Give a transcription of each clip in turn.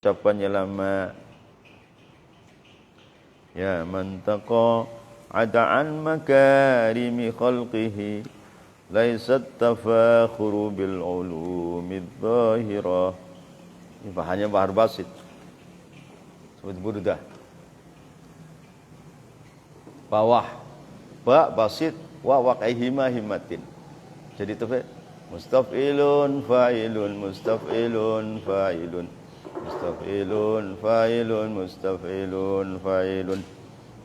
ucapannya lama. Ya man taqa'ada an makarimi khalqihi laisat tafakhuru bil ulumid zahirah. Ini bahannya bahar basit seperti burdah. Bawah ba basit wa waqaihima himmatin. Jadi itu mustaf'ilun fa'ilun mustaf'ilun fa'ilun mustaf'ilun fa'ilun mustaf'ilun fa'ilun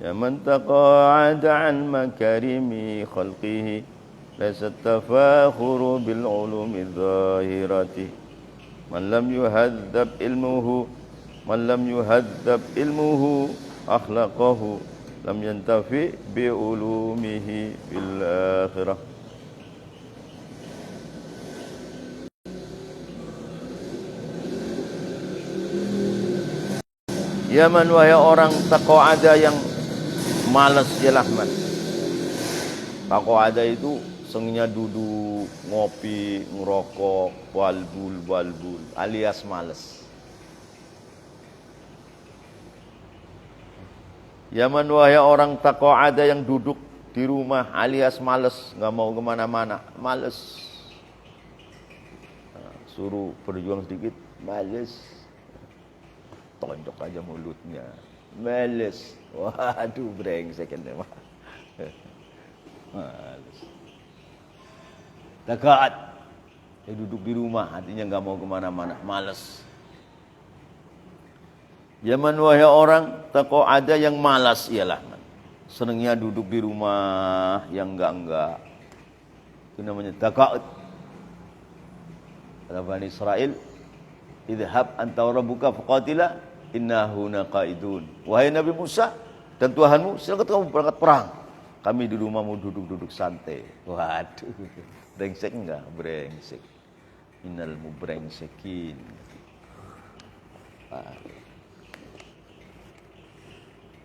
ya man taqa'ada an makarimi khalqihi laysa tafakhuru bil ulumi zahirati man lam yuhadzab ilmuhu akhlaqahu lam yantafi bi ulumihi fil akhirah. Ya man, wahai orang taqa'ada yang malas ialah man. Taqa'ada itu senginya duduk, ngopi, ngerokok, balbul alias malas. Ya man, wahai orang taqa'ada yang duduk di rumah alias malas, enggak mau kemana-mana, malas. Suruh berjuang sedikit, malas. Tonjok aja mulutnya, males. Waduh, brengsek ini mah. Males. Dekat. Dia duduk di rumah, hatinya nggak mau kemana-mana, males. Zaman wahai orang taqa'ada yang malas ialah senangnya duduk di rumah yang enggak. Itu namanya taqa'ud. Kata Bani Israel, idhab anta wa rabbuka faqatila innahu naqaidun. Wahai Nabi Musa dan Tuhanmu, silakan kamu berangkat perang. Kami di rumahmu duduk-duduk santai. Waduh, brengsek enggak? Brengsek. Innal mubrengsekin.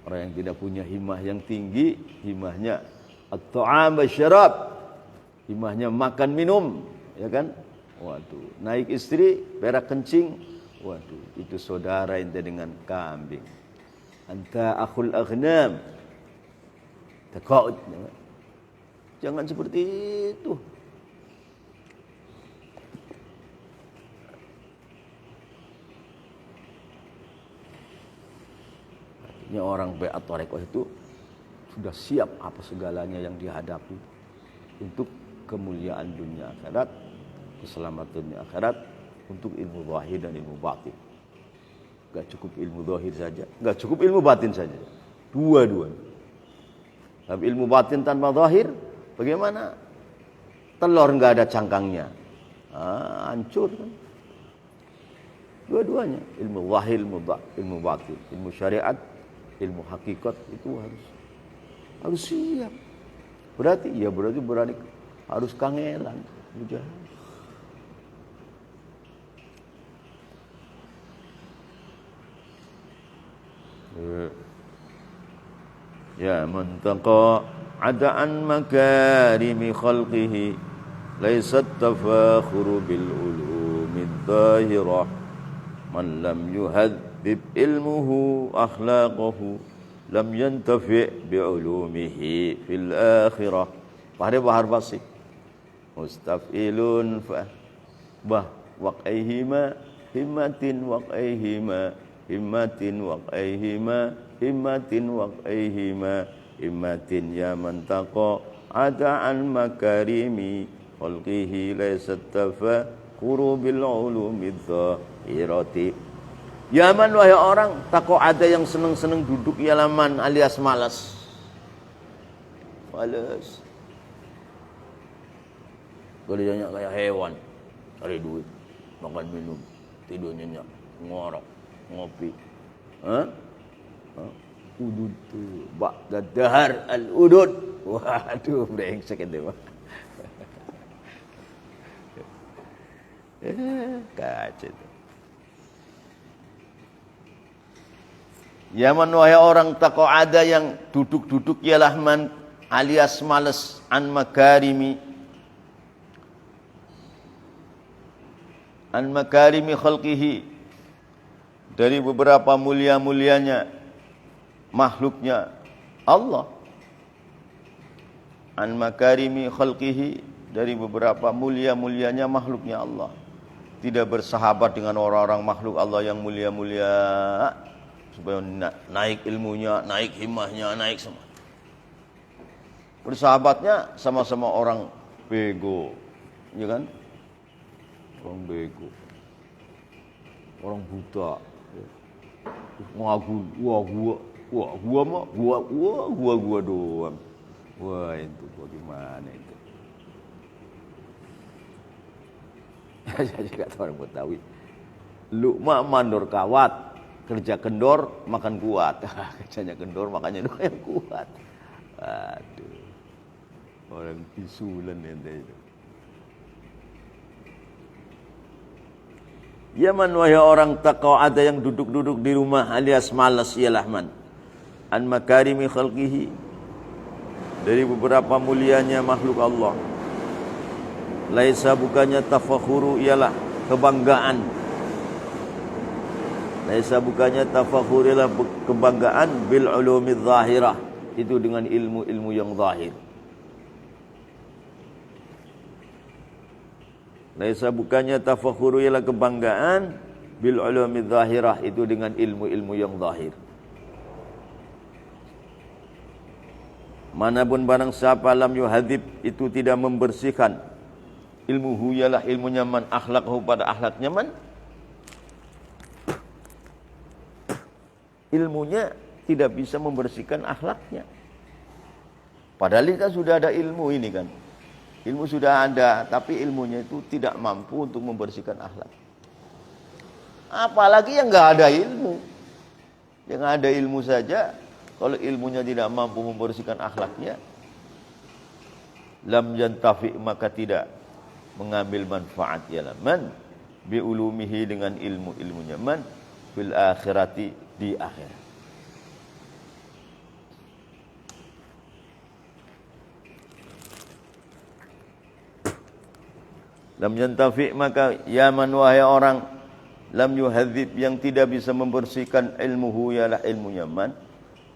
Orang yang tidak punya himmah yang tinggi, himmahnya at-ta'am wasyarab. Himmahnya makan minum, ya kan? Waduh, naik istri, berak kencing. Waduh, itu saudara ente dengan kambing. Anta akhul aghnam. Taqa'ud. Jangan seperti itu. Artinya orang bai'at thariqah itu sudah siap apa segalanya yang dihadapi untuk kemuliaan dunia akhirat, keselamatan dunia akhirat, untuk ilmu zahir dan ilmu batin. Enggak cukup ilmu zahir saja, enggak cukup ilmu batin saja. Dua-duanya. Tapi ilmu batin tanpa zahir bagaimana? Telur enggak ada cangkangnya. Hancur kan? Dua-duanya, ilmu zahir, ilmu batin, ilmu syariat, ilmu hakikat itu harus siap. Berarti berani harus kangelan, mujahid. Ya man taqa'ada an makarimi khalqihi laysat tafakhuru bil ulumid zahirah man lam yuhadzib ilmuhu akhlaqahu lam yantafi' bi ulumihi fil akhirah. Bahar basit mustaf'ilun fa waqaihima himmatin waqaihima himmatin waqaihima himmatin waqaihima himmatin ya man taqa'ada an makarimi khalqihi laysat tafakhuru bil ulumid zahirati. Ya man, wahai orang taqa'ada yang senang-senang duduk ialah man alias malas. Kerjanya kayak hewan, cari duit, makan minum, tidur nyenyak, ngorok, ngopi. Udud tu ba'da dahar al-udud. Waduh, brengsek itu mah. Kacau. Ya man, wahai orang taqa'ada yang duduk-duduk ialah man alias malas an makarimi khalqihi dari beberapa mulia-mulianya makhluknya Allah, an makarimi khalqihi, dari beberapa mulia-mulianya makhluknya Allah. Tidak bersahabat dengan orang-orang makhluk Allah yang mulia-mulia supaya naik ilmunya, naik himmahnya, naik semua. Bersahabatnya sama-sama orang bego, ya kan? Orang bego, orang buta, ngaku gua doang. Wah, itu bagaimana itu? Saya juga tahu orang Betawi. Lukma mandor kawat, kerja kendor makan kuat. Kerjanya kendor makanya doang yang kuat. Aduh, orang bisulan ente itu. Ya man, wahai orang taqwa, ada yang duduk-duduk di rumah alias malas, ialah man an makarimi khalqihi, dari beberapa mulianya makhluk Allah. Laisa, bukannya tafakhuru, ialah kebanggaan. Laisa, bukannya tafakhur, ialah kebanggaan bil ulumi zahirah, itu dengan ilmu-ilmu yang zahir. Laisa, bukannya tafakhuru, ialah kebanggaan bil ulumi zahirah, itu dengan ilmu-ilmu yang zahir. Manapun barang siapa lam yuhadzib, itu tidak membersihkan, ilmuhu, ialah ilmunya man, akhlaqhu, pada akhlaknya man. Ilmunya tidak bisa membersihkan akhlaknya. Padahal kita sudah ada ilmu ini kan. Ilmu sudah ada, tapi ilmunya itu tidak mampu untuk membersihkan akhlak. Apalagi yang enggak ada ilmu. Yang ada ilmu saja, kalau ilmunya tidak mampu membersihkan akhlaknya, lam yantafi, maka tidak mengambil manfaat, ialah man bi ulumihi, dengan ilmu-ilmunya man, fil akhirati, di akhirat. Lam yantafi, maka ya man, wahai orang lam yuhadzib, yang tidak bisa membersihkan ilmuhu, ialah ilmunya man,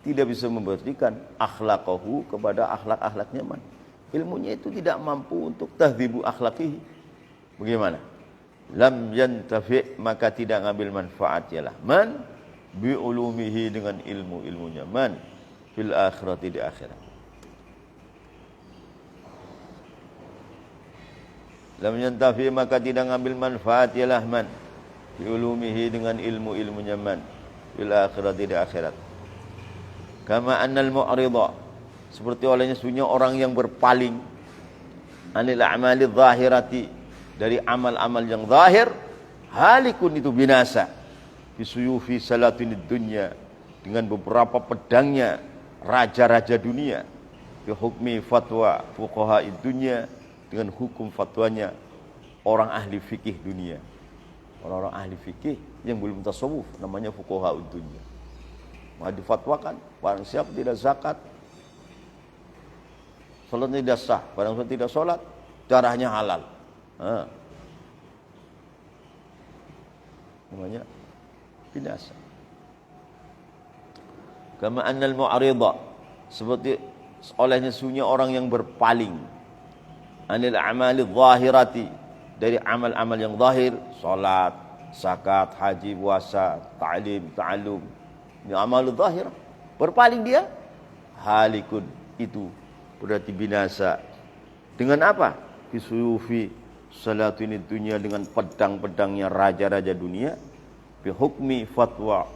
tidak bisa membersihkan akhlaqahu, kepada akhlak-akhlaknya man. Ilmunya itu tidak mampu untuk tahdzibu akhlaqihi. Bagaimana? Lam yantafi, maka tidak ngambil manfaat, ialah man bi ulumihi, dengan ilmu-ilmunya man, fil akhirati, di akhirat. Lam yantafi, maka tidak ngambil manfaat, ialah man bi ulumihi, dengan ilmu-ilmunya man, fil akhirati, di akhirat. Kama annal mu'ridha, seperti olehnya sunnya orang yang berpaling, anil a'mali zahirati, dari amal-amal yang zahir, halikun, itu binasa, bisuyufi salatinid dunya, dengan beberapa pedangnya raja-raja dunia, bi hukmi fatwa fuqaha'id dunya, dengan hukum fatwanya orang ahli fikih dunia. Orang-orang ahli fikih yang belum tasawuf namanya fuqaha'ud dunya. Maka difatwakan barang siapa tidak zakat, salatnya tidak sah. Barang siapa tidak salat, darahnya halal. Namanya binasa. Kama annal mu'ridha, seperti olehnya sunnya orang yang berpaling, anil a'mali zahirati, dari amal-amal yang zahir, salat, zakat, haji, puasa, ta'lim, ta'allum, ini amal zahir. Berpaling dia, halikun, itu berarti binasa. Dengan apa? Bisuyufi salatin dunia, dengan pedang-pedangnya raja-raja dunia, bi hukmi fatwa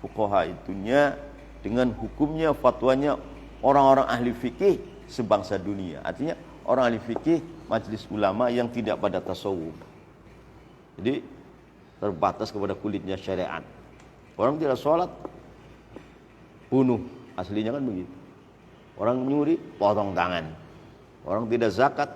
fuqaha dunia, dengan hukumnya fatwanya orang-orang ahli fikih sebangsa dunia. Artinya orang ahli fikih majelis ulama yang tidak pada tasawuf. Jadi terbatas kepada kulitnya syariat. Orang tidak sholat, bunuh, aslinya kan begitu. Orang nyuri, potong tangan. Orang tidak zakat,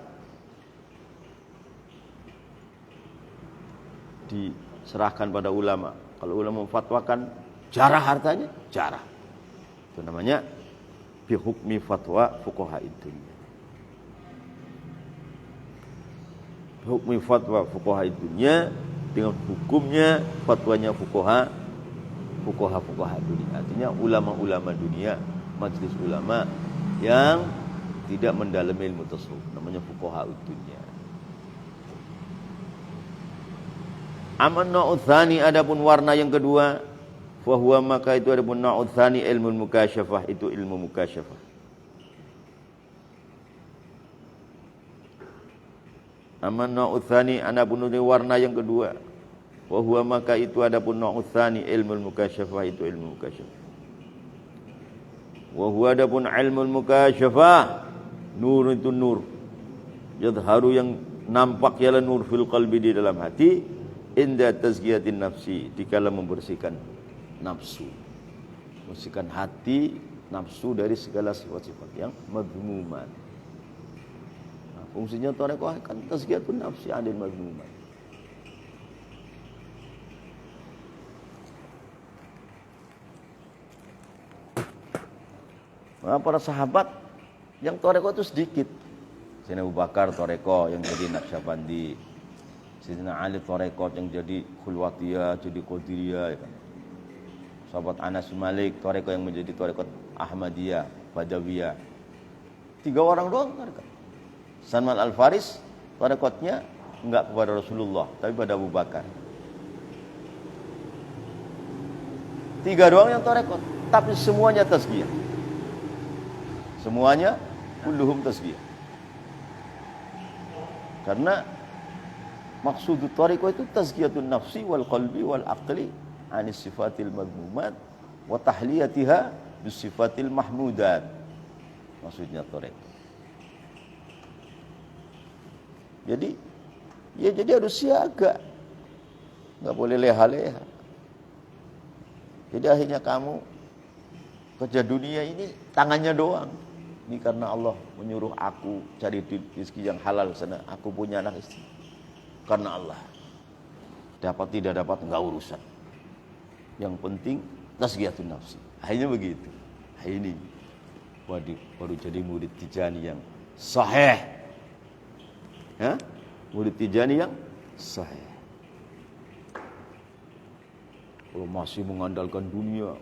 diserahkan pada ulama. Kalau ulama memfatwakan, jarah hartanya, jarah. Itu namanya bi hukmi fatwa fuqaha dunya. Hukmi fatwa fuqaha dunya, dengan hukumnya fatwanya fuqaha fuqaha dunia. Artinya ulama-ulama dunia, majelis ulama yang tidak mendalami ilmu tasawuf, namanya fuqaha dunia. Aman nau'u tsani, adapun warna yang kedua, fa huwa maka itu adapun nau'u tsani ilmu mukasyafah, itu ilmu mukasyafah. Aman nau'u tsani, adapun warna yang kedua, wa huwa maka itu adapun nau'u tsani ilmu mukasyafah, itu ilmu mukasyafah. Wa huwa adapun ilmu mukasyafah, nur itu nur, yadharu yang nampak ialah nur fil qalbi, di dalam hati, inda tazkiyatin nafsi, dikala membersihkan nafsu, membersihkan hati nafsu dari segala sifat-sifat yang madhmumat. Nah, fungsinya tarekat kan tazkiyatun nafsi anil madhmumat. Nah, para sahabat yang tarekat itu sedikit. Sayyidina Abu Bakar tarekat yang jadi Naqsyabandi, Sayyidina Ali tarekat yang jadi Khulwatiyah, jadi Qadiriyah, ya kan? Sahabat Anas Malik tarekat yang menjadi tarekat Ahmadiyah, Badawiyah. 3 orang doang tarekat. Salman Al-Faris tarekatnya enggak kepada Rasulullah, tapi pada Abu Bakar. 3 doang yang tarekat, tapi semuanya tazkiyah. Semuanya kulluhum tazkiyah. Karena maksud tariqah itu tazkiyatun nafsi wal qalbi wal aqli anis sifatil madmumat wa tahliyatiha bis sifatil mahmudat. Maksudnya tariqah. Jadi harus siaga. Enggak boleh leha-leha. Jadi akhirnya kamu kerja dunia ini tangannya doang. Ini karena Allah menyuruh aku cari rezeki yang halal sana. Aku punya anak istri. Karena Allah. Dapat tidak dapat enggak urusan. Yang penting tazkiyatun nafsi. Akhirnya begitu. Ini baru jadi murid Tijani yang sahih. Ya? Murid Tijani yang sahih. Kalau masih mengandalkan dunia,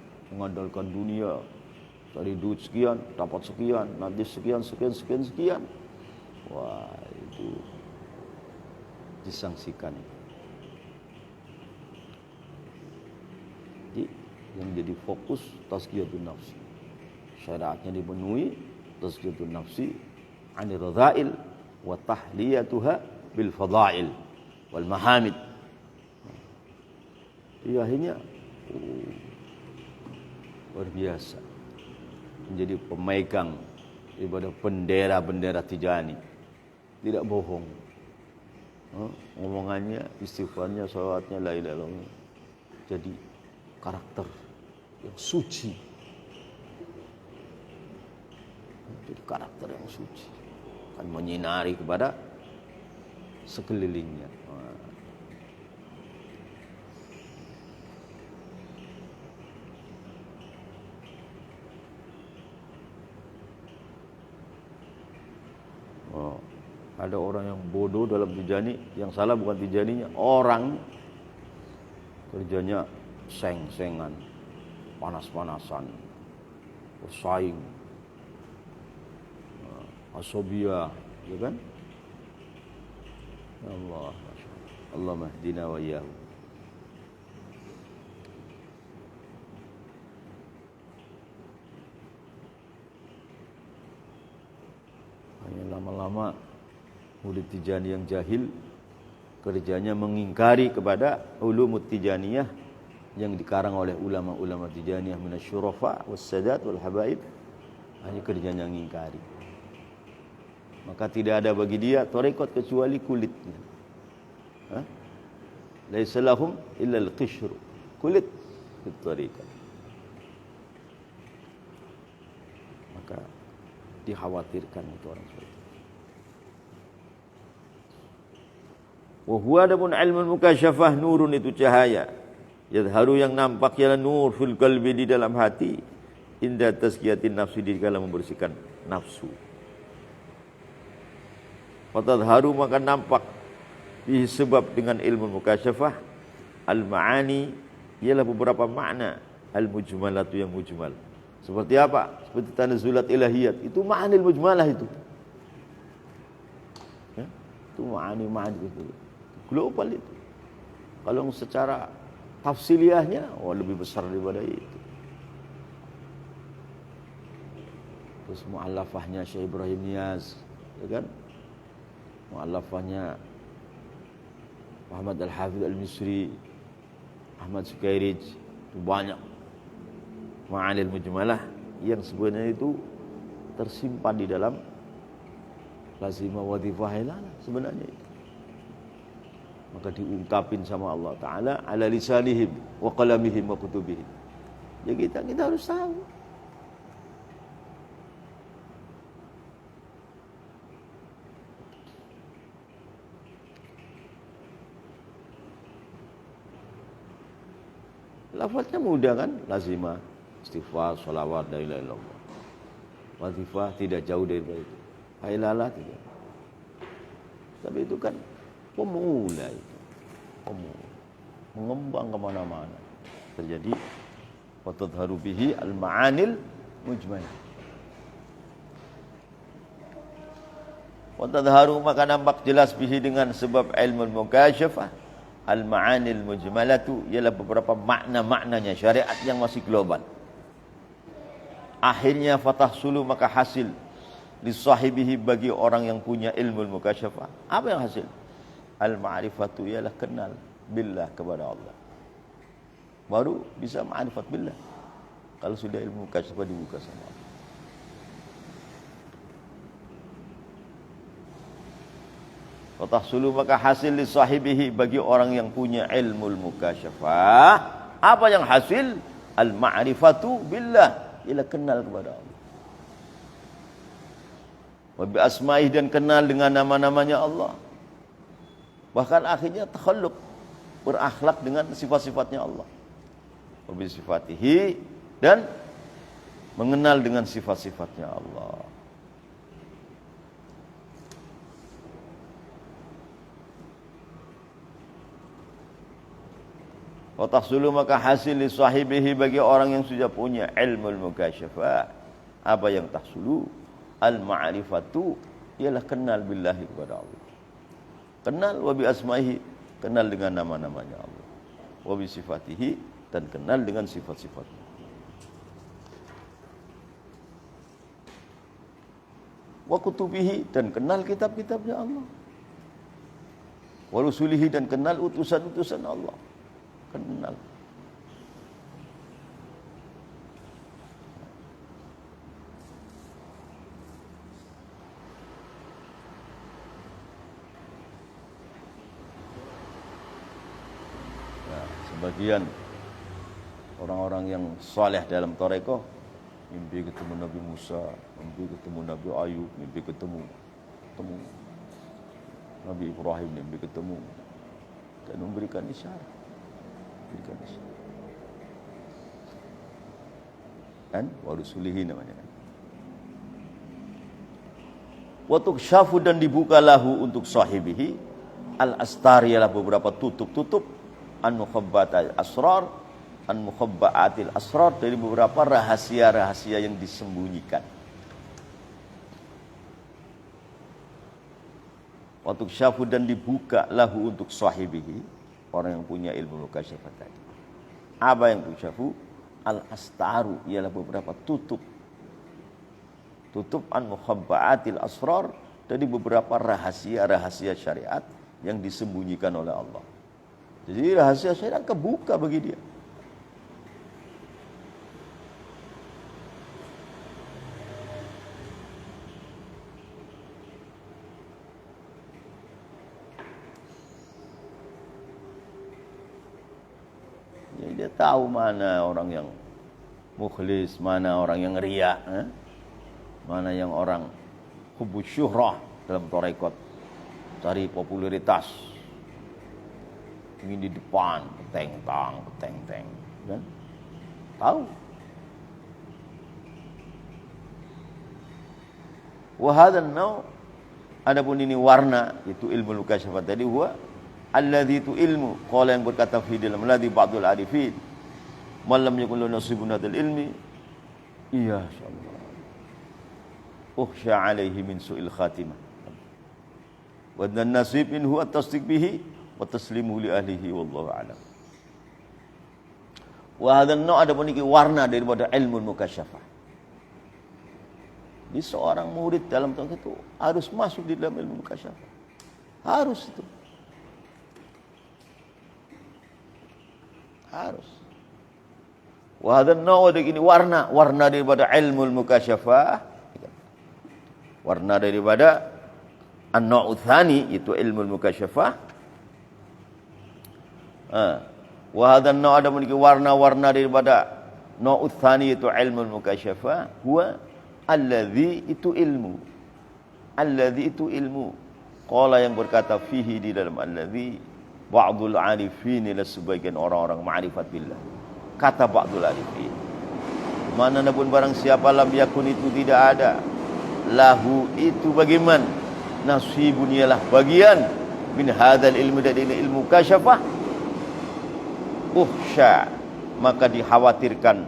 cari duit sekian, dapat sekian, nanti sekian. Wah, itu disangsikan. Jadi yang jadi fokus tazkiyatun nafsi. Syariatnya dipenuhi tazkiyatun nafsi anir radha'il wa tahliyatuha bil fadha'il wal mahamid. Ya akhirnya luar biasa. Menjadi pemegang daripada bendera-bendera Tijani. Tidak bohong. Ngomongannya, istighfarnya, salawatnya, la ilaha illallah. Jadi karakter yang suci. Jadi karakter yang suci. Akan menyinari kepada sekelilingnya. Ada orang yang bodoh dalam Tijani, yang salah bukan Tijaninya, orang kerjanya seng-sengan, panas-panasan, bersaing, asobiyah, ya kan? Ya Allah, Allah mahdina wa iyyahu. Hanya lama-lama murid Tijani yang jahil kerjanya mengingkari kepada ulumut Tijaniyah yang dikarang oleh ulama-ulama Tijaniyah minasyurafa wassadat wal habaib. Hanya kerjanya mengingkari. Maka tidak ada bagi dia tarekat kecuali kulitnya. Laisa lahum illa al-qishr, kulit fit tarekat. Maka dikhawatirkan itu orang seperti itu. Wa huwa adapun ilmu mukasyafah nurun, itu cahaya. Yadharu yang nampak ialah nur fil qalbi, di dalam hati. Inda tazkiyatin nafsi, di dalam membersihkan nafsu. Fatadharu maka nampak sebab dengan ilmu mukasyafah al-ma'ani ialah beberapa makna al-mujmalatu yang mujmal. Seperti apa? Seperti tanazzulat ilahiyat. Itu ma'anil mujmalah itu. Ya? Itu ma'ani itu. Global itu. Kalau secara tafsiliahnya, lebih besar daripada itu. Terus mu'allafahnya Syekh Ibrahim Niyaz, ya kan? Mu'allafahnya Muhammad Al-Hafidh Al-Misri, Ahmad Sukairij, itu banyak ma'anil mujmalah yang sebenarnya itu tersimpan di dalam lazimah wadhifah hilala sebenarnya itu. Maka diungkapin sama Allah Ta'ala ala lisanihim wa qalamihim wa kutubihim. Ya kita harus tahu. Lafaznya mudah kan? Lazimah, istighfar, sholawat, la ilaha illallah. Wadhifah tidak jauh daripada itu. Hailalah tidak. Tapi itu kan pemula itu. Pemula. Mengembang kemana-mana. Terjadi watadharu bihi al-ma'anil mujmalah. Watadharu maka nampak jelas bihi dengan sebab ilmu al-mukasyafah. Al-ma'anil mujmalatu ialah beberapa makna-maknanya syariat yang masih global. Akhirnya fatahsulu maka hasil li sahibihi bagi orang yang punya ilmu mukasyafah. Apa yang hasil? Al-ma'rifatu ialah kenal billah kepada Allah. Baru bisa ma'rifat billah. Kalau sudah ilmu mukasyafah dibuka sama Allah. Fatahsulu maka hasil li sahibihi bagi orang yang punya ilmu mukasyafah. Apa yang hasil? Al-ma'rifatu billah, ialah kenal kepada Allah. Wa bi asma'ihi dan kenal dengan nama-namanya Allah. Bahkan akhirnya takhalluq, berakhlak dengan sifat-sifatnya Allah. Wa bi sifatihi dan mengenal dengan sifat-sifatnya Allah. Wa tahsulu maka hasil li sahibihi bagi orang yang sudah punya ilmu mukasyafah. Apa yang tahsulu? Al-ma'rifatu ialah kenal billahi kepada Allah. Kenal wa bi asma'ihi, kenal dengan nama-namanya Allah. Wa bi sifatihi dan kenal dengan sifat-sifatnya. Wa kutubihi dan kenal kitab-kitabnya Allah. Wa rusulihi dan kenal utusan-utusan Allah. Kenal. Nah, sebagian orang-orang yang saleh dalam tarekat mimpi ketemu Nabi Musa, mimpi ketemu Nabi Ayub, mimpi ketemu Nabi Ibrahim, mimpi ketemu dan memberikan isyarat. Kan warusulihi namanya kan. Wa tukshafu dan dibuka lahu untuk sahibihi al-astar ialah beberapa tutup-tutup an-mukhabbaatil asrar an-mukhabbaatil asrar dari beberapa rahasia-rahasia yang disembunyikan. Wa tukshafu dan dibuka lahu untuk sahibihi orang yang punya ilmu mukasyafah tadi. Apa yang tukshafu? Al-astaru ialah beberapa tutup an mukhabbaatil asrar dari beberapa rahasia-rahasia syariat yang disembunyikan oleh Allah. Jadi rahasia syariat kebuka bagi dia. Dia tahu mana orang yang mukhlis, mana orang yang riya, mana yang orang hubbu syuhrah dalam tarekat, cari popularitas, ingin di depan, peteng, kan? Tahu. Wa hadzal nau' adapun ini warna itu ilmu mukasyafah tadi huwa alladzi tu ilmu qala yang berkata fi dalam ladzi ba'dul arifin man lam yakun lahu nasibun hadzal ilmi iya insyaallah ukhsha alaihi min su'il khatimah wa dan nasib in huwa tasdiq bihi wa taslimu li ahlihi wallahu a'lam. Wa hadzal nau' ada pun iki warna daripada ilmu mukasyafah. Di seorang murid dalam tauhid itu harus masuk di dalam ilmu mukasyafah. Harus itu. Harus. Wa hadzal nau' ada ini warna daripada ilmu mukasyafah. Warna daripada an-nau' tsani itu ilmu mukasyafah. Wa hadzal nau' ada memiliki warna daripada nau' tsani itu ilmu mukasyafah. Huwa alladzi itu ilmu. Alladzi itu ilmu. Qala yang berkata fihi di dalam alladzi ba'dul arifin ila sebagian orang-orang ma'rifat billah. Kata ba'dul arifin. Mana pun barang siapa lam yakun itu tidak ada. Lahu itu bagaimana nasibun ialah bagian min hadzal ilmu dari ilmu kasyafah uhsya maka dikhawatirkan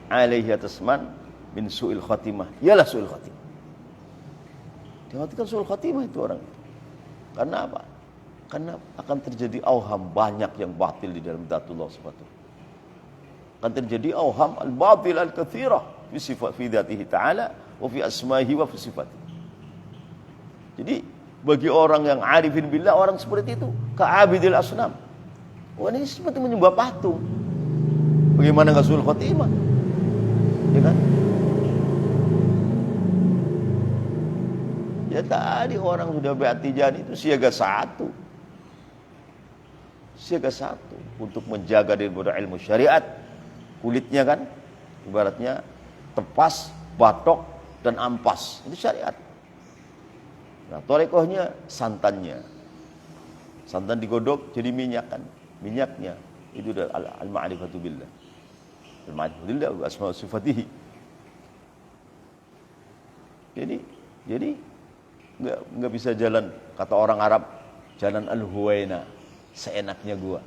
alaihi atas man min su'il khatimah ialah su'il khatimah dikhawatirkan su'il khatimah itu orang karena apa? Karena akan terjadi auham banyak yang batil di dalam dzatullah subhanahu akan terjadi auham al-batil al-katsirah fi sifat fi dzatihi ta'ala wa fi asma'ihi wa fi sifatihi. Jadi bagi orang yang arifin billah orang seperti itu ka'abidil asnam. Wah ini seperti menyembah patung. Bagaimana enggak suul khotimah? Ya kan? Ya tadi orang sudah be'atijani itu siaga satu. Siaga satu untuk menjaga daripada ilmu syariat. Kulitnya kan ibaratnya tepas, batok dan ampas, itu syariat. Nah, torekohnya santannya. Santan digodok jadi minyak kan. Minyaknya itu al-ma'rifatu billah. Al-ma'rifatu billah wa asma' sifatihi. Jadi enggak bisa jalan kata orang Arab, jalan al-huwaina, seenaknya gua.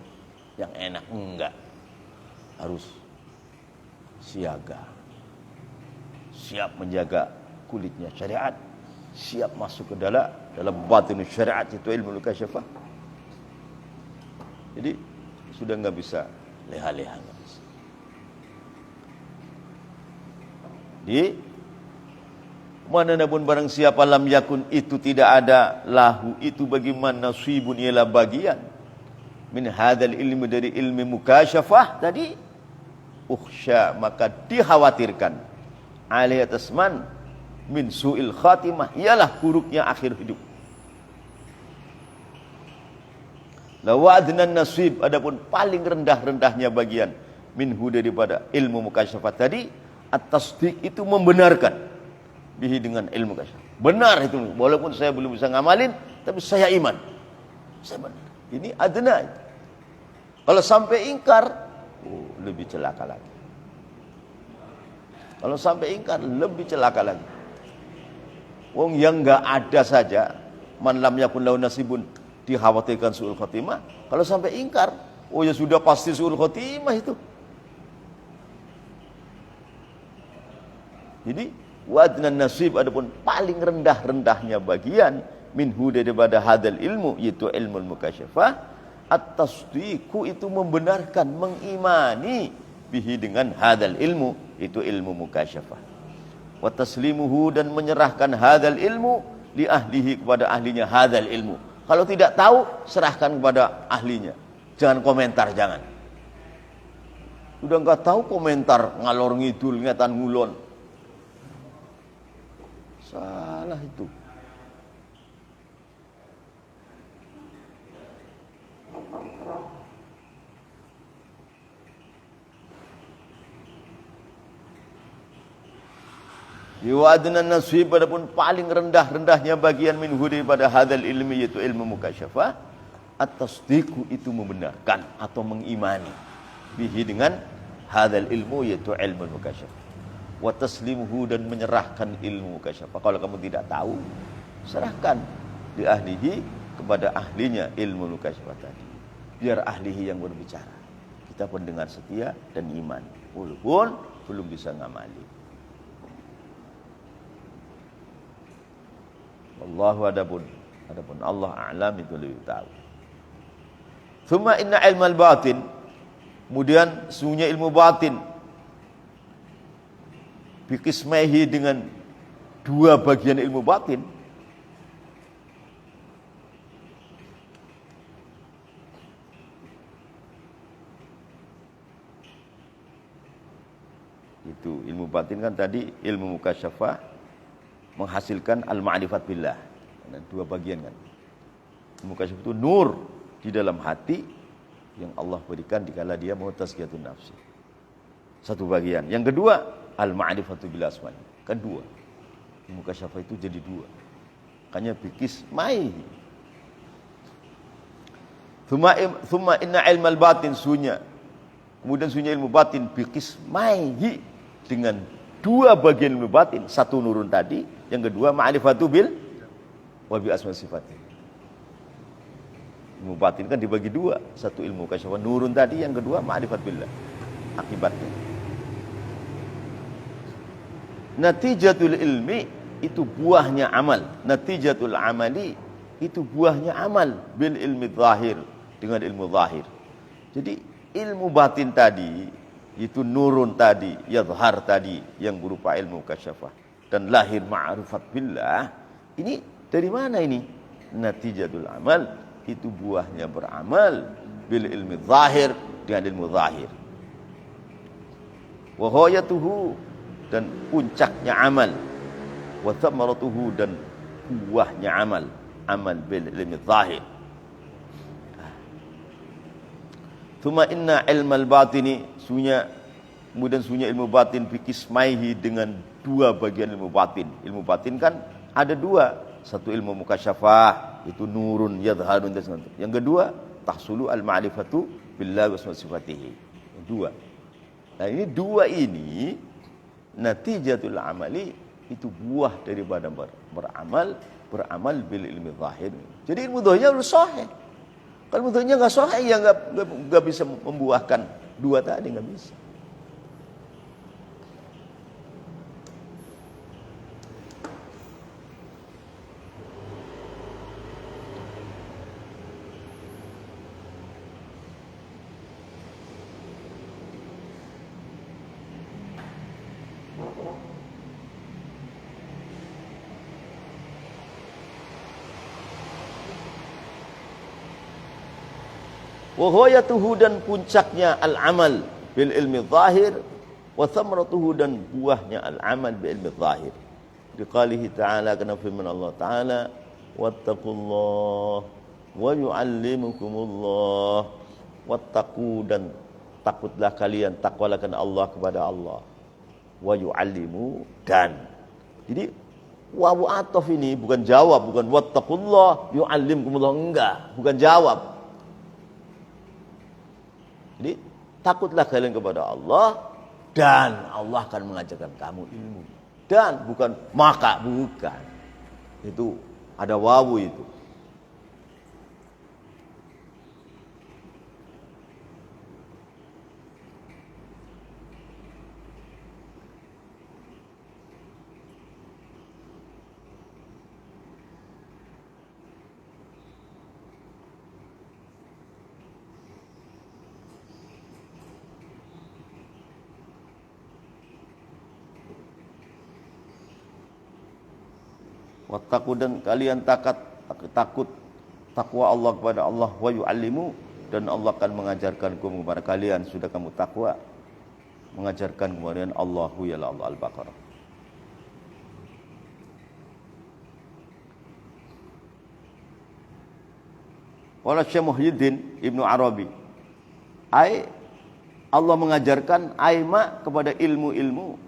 Yang enak enggak. Harus siaga. Siap menjaga kulitnya syariat, siap masuk ke dalam batin syariat itu ilmu kasyafah. Jadi sudah enggak bisa leha-leha, enggak bisa. Di mana pun barang siapa lam yakun itu tidak ada lahu itu bagaimana nasibun ialah bagian min hadzal ilmi dari ilmu mukasyafah tadi ukhsya maka dikhawatirkan alaihi atas man min su'il khatimah ialah buruknya akhir hidup. Lawa adnan nasib adapun paling rendah-rendahnya bagian minhu daripada ilmu mukasyafat tadi at-tasdiq itu membenarkan bihi dengan ilmu kasyafat. Benar itu walaupun saya belum bisa ngamalin tapi saya iman. Saya benar. Ini adna. Kalau sampai ingkar lebih celaka lagi. Kalau sampai ingkar lebih celaka lagi. Wong yang enggak ada saja man lam yakun lahu nasibun dikhawatirkan suul khotimah. Kalau sampai ingkar, oh ya sudah pasti suul khotimah itu. Jadi wadnan nasib adapun paling rendah-rendahnya bagian minhu daripada hadal ilmu yaitu ilmu mukasyafah at-tasdiqu itu membenarkan mengimani bihi dengan hadal ilmu itu ilmu mukasyafah wa taslimuhu dan menyerahkan hadal ilmu li ahlihi kepada ahlinya hadal ilmu. Kalau tidak tahu serahkan kepada ahlinya, jangan komentar, jangan. Udah enggak tahu komentar ngalor ngidul ngetan ngulon, salah itu. Yuwadnan nasib adapun paling rendah-rendahnya bagian minhu daripada hadzal ilmi yaitu ilmu mukasyafah at-tasdiqu itu membenarkan atau mengimani bihi dengan hadzal ilmu yaitu ilmu mukasyafah wa taslimuhu dan menyerahkan ilmu mukasyafah. Kalau kamu tidak tahu serahkan di ahlihi kepada ahlinya ilmu mukasyafah tadi, biar ahlihi yang berbicara. kita pendengar setia dan iman, walaupun belum bisa ngamali. Wallahu adapun Allah a'lam, itu lebih tahu. Thumma inna ilmal batin, kemudian sungguhnya ilmu batin, bikismaihi, dengan dua bagian ilmu batin. Itu ilmu batin kan tadi ilmu mukasyafah menghasilkan al-ma'rifat billah. Dan dua bagian kan. Ilmu mukasyafah itu nur di dalam hati yang Allah berikan dikala dia mau tazkiyatun nafsi. Satu bagian. Yang kedua, al-ma'rifatu bil asma'i. Kan dua. Ilmu mukasyafah itu jadi dua. Makanya bikismai. Thumma inna ilmal batin, sunya. Kemudian sunya ilmu batin bikismaihi, dengan dua bagian ilmu batin. Satu nurun tadi, yang kedua ma'rifatu bil wa bi asma sifatih. Ilmu batin kan dibagi dua, satu ilmu kasyafah nurun tadi, yang kedua ma'rifat billah. Akibatnya natijatul ilmi, itu buahnya amal. Natijatul amali, itu buahnya amal. Bil ilmi zahir, dengan ilmu zahir. Jadi ilmu batin tadi, itu nurun tadi, yadhar tadi, yang berupa ilmu kasyafah, dan lahir ma'rifat billah. Ini dari mana ini? Natijatul amal, itu buahnya beramal. Bil ilmi zahir, dengan ilmu zahir. Wa ghayatuhu, dan puncaknya amal. Wa thamaratuhu, dan buahnya amal. Amal bil ilmi zahir. Thumma inna ilmal batini, kemudian sunya ilmu batin bikismaihi, dengan dua bagian ilmu batin. Ilmu batin kan ada dua. Satu ilmu mukasyafah, itu nurun yadharun. Yang kedua, tahsulu al-ma'rifatu billahi wa sifatihi. Dua. Nah ini dua ini, natijatul amali, itu buah daripada beramal bil ilmi zahir. Jadi ilmu zahirnya harus sahih. Kalau ilmu nggak sahih, ya nggak bisa membuahkan dua tadi, nggak bisa. Wa ghayatuhu, dan puncaknya al-amal bil ilmi zahir, wa thamratuhu, dan buahnya al-amal bil ilmi zahir. Diqalihi ta'ala, kena firman Allah Ta'ala, wattaqullah wa yu'allimukumullah. Wattaqu, dan takutlah kalian, takwalah kepada Allah, kepada Allah. Wa yu'allimu, dan. Jadi wawu atof ini bukan jawab, bukan wattaqullah yu'allimukumullah, enggak, bukan jawab. Jadi takutlah kalian kepada Allah, dan Allah akan mengajarkan kamu ilmu. Dan bukan maka, bukan. Itu ada wawu itu. Wattaqu, dan kalian takut takwa Allah kepada Allah. Wa yu'allimu, dan Allah akan mengajarkan kepada kalian, sudah kamu takwa, mengajarkan kemudian Allahu ya Allah. Al-Baqarah. Wala Syekh Muhyiddin Ibnu Arabi, Allah mengajarkan aima kepada ilmu-ilmu.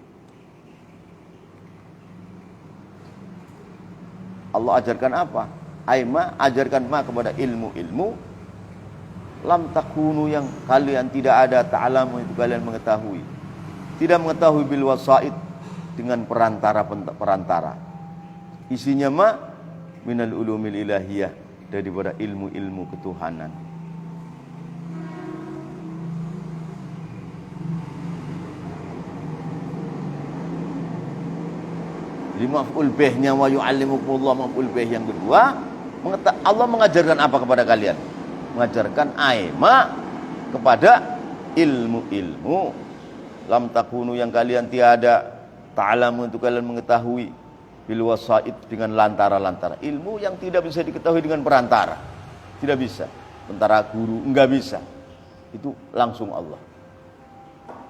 Allah ajarkan apa? Aima, ajarkan ma kepada ilmu-ilmu. Lam takunu, yang kalian tidak ada, ta'alamu, itu kalian mengetahui. Tidak mengetahui bil wasaid, dengan perantara. Isinya ma minal ulumil ilahiyah, daripada ilmu-ilmu ketuhanan. Jadi maf'ul bihnya wa yu'allimukumullah, maf'ul bih yang kedua, Allah mengajarkan apa kepada kalian? Mengajarkan aima kepada ilmu-ilmu lam takunu yang kalian tiada, ta'lamu untuk kalian mengetahui, bil wasaid dengan lantara-lantara. Ilmu yang tidak bisa diketahui dengan perantara. Tidak bisa. Antara guru enggak bisa. Itu langsung Allah.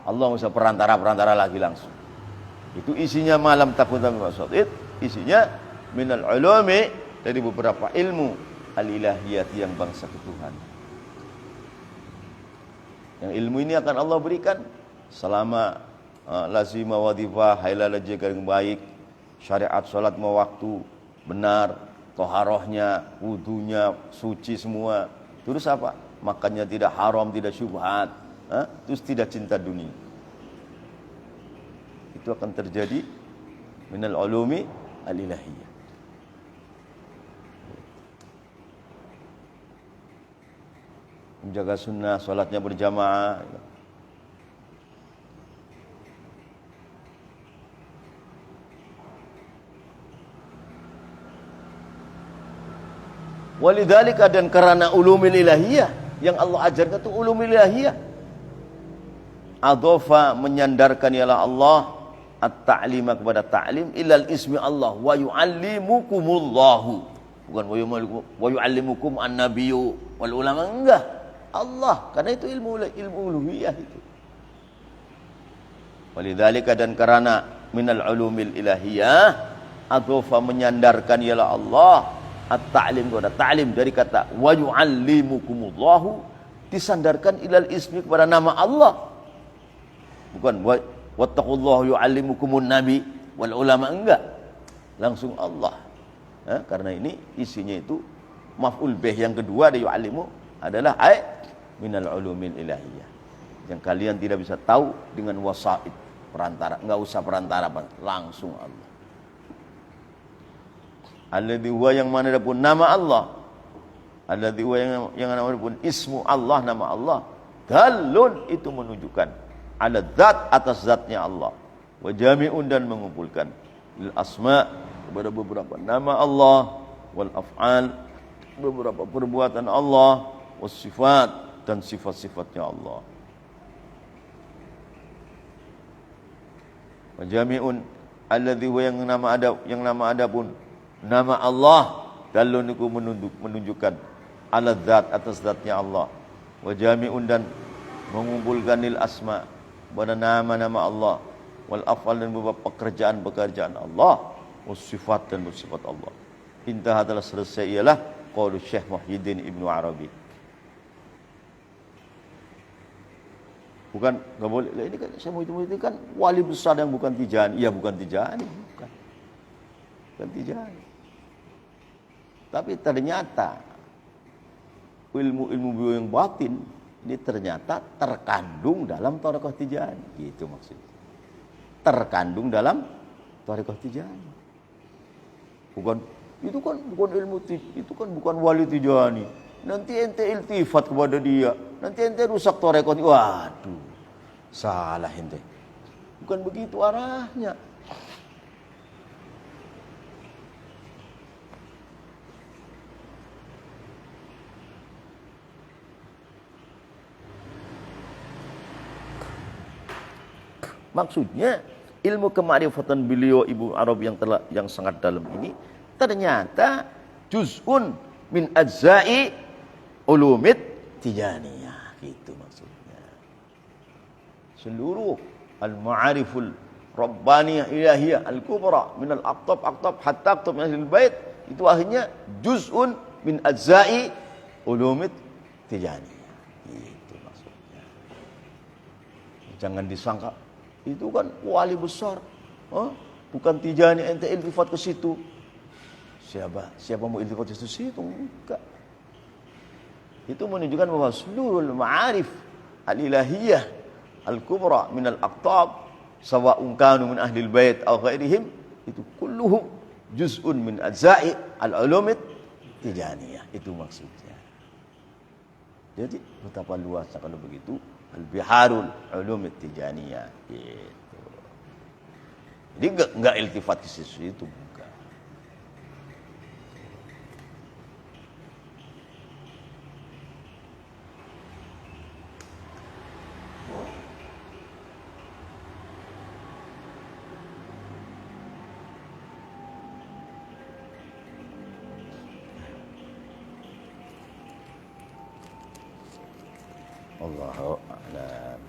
Allah enggak usah perantara-perantara lagi, langsung. Itu isinya malam takun bil wasaid, isinya minal ulumi, dari beberapa ilmu al-ilahiyat yang bangsa ketuhanan. Yang ilmu ini akan Allah berikan selama lazimah wadifah, hailala jaga yang baik, syariat salat mau waktu benar, toharohnya, wudunya suci semua. Terus apa? Makannya tidak haram, tidak syubhat, terus tidak cinta dunia. Itu akan terjadi minal ulumi al-ilahiyah. Menjaga sunnah, salatnya berjamaah. Walidzalika, dan karena ulumul ilahiyah yang Allah ajarkan itu ulumul ilahiyah, adhafa menyandarkan ialah Allah at-ta'lima kepada ta'lim ilal ismi Allah wa yu'allimukumullahu, bukan wa yu'allimukum an-nabiyyu wal ulama, enggak, Allah, karena itu ilmu uluhiyah itu. Walidzalika, dan karena minal ulumil ilahiyah, adhafa menyandarkan ialah Allah at-ta'lim kepada ta'lim, dari kata wa yu'allimukumullahu, disandarkan ilal ismi kepada nama Allah, bukan wattaqullaha yu'allimukumun nabi wal ulama, enggak, langsung Allah. Karena ini isinya itu maf'ul bih yang kedua dari yu'allimu adalah minal ulumil ilahiyah, yang kalian tidak bisa tahu dengan wasaid, perantara, enggak usah perantara, langsung Allah. Alladzi huwa, yang mana adapun nama Allah, alladzi huwa yang mana adapun ismu Allah, nama Allah, dalun itu menunjukkan ala zat, atas zatnya Allah, wa jami'un, dan mengumpulkan lil asma kepada beberapa nama Allah, wal af'al beberapa perbuatan Allah, was sifat dan sifat-sifatnya Allah. Wa jami'un alladzi huwa yang nama adapun nama Allah, dalun itu menunjukkan ala zat, atas zatnya Allah, wa jami'un, dan mengumpulkan lil asma pada nama-nama Allah, wal af'al, dan beberapa pekerjaan Allah, was sifat, dan bersifat Allah. Intah adalah selesai, ialah qaul Syekh Muhyiddin Ibnu Arabi. Bukan, enggak boleh. Lah ini kan Syekh Muhyiddin ini kan wali besar yang bukan Tijani. Ya bukan Tijani, bukan. Bukan Tijani. Tapi ternyata ilmu-ilmu beliau yang batin ini ternyata terkandung dalam Thariqah Tijani. Gitu maksudnya. Terkandung dalam Thariqah Tijani. Bukan, itu kan bukan ilmu, itu kan bukan wali Tijani. Nanti ente iltifat kepada dia, nanti ente rusak Thariqah. Waduh, salah ente. Bukan begitu arahnya. Maksudnya ilmu kemarifatan beliau Ibnu Arabi yang sangat dalam ini ternyata juz'un min ajza'i ulumit tijaniyah, gitu maksudnya. Seluruh al-ma'ariful rabbaniyah ilahiyah al-kubra min al-aqtab hatta aqtab min ahlil bait itu akhirnya juz'un min ajza'i ulumit tijaniyah, gitu maksudnya. Jangan disangka itu kan wali besar, bukan Tijani, ente iltifat ke situ. Siapa mau iltifat ke situ? Enggak. Itu menunjukkan bahwa seluruh ma'arif al-ilahiyah al-kubra min al-aqtab sawa'un kanu min ahlil bait aw ghairihim, itu kulluhum juz'un min ajza'i al-ulumit tijaniyah, itu maksudnya. Jadi betapa luasnya kalau begitu al-biharul ulumit tijaniyah, gitu. Jadi nggak iltifat ke situ itu bukan. Allahu a'lam.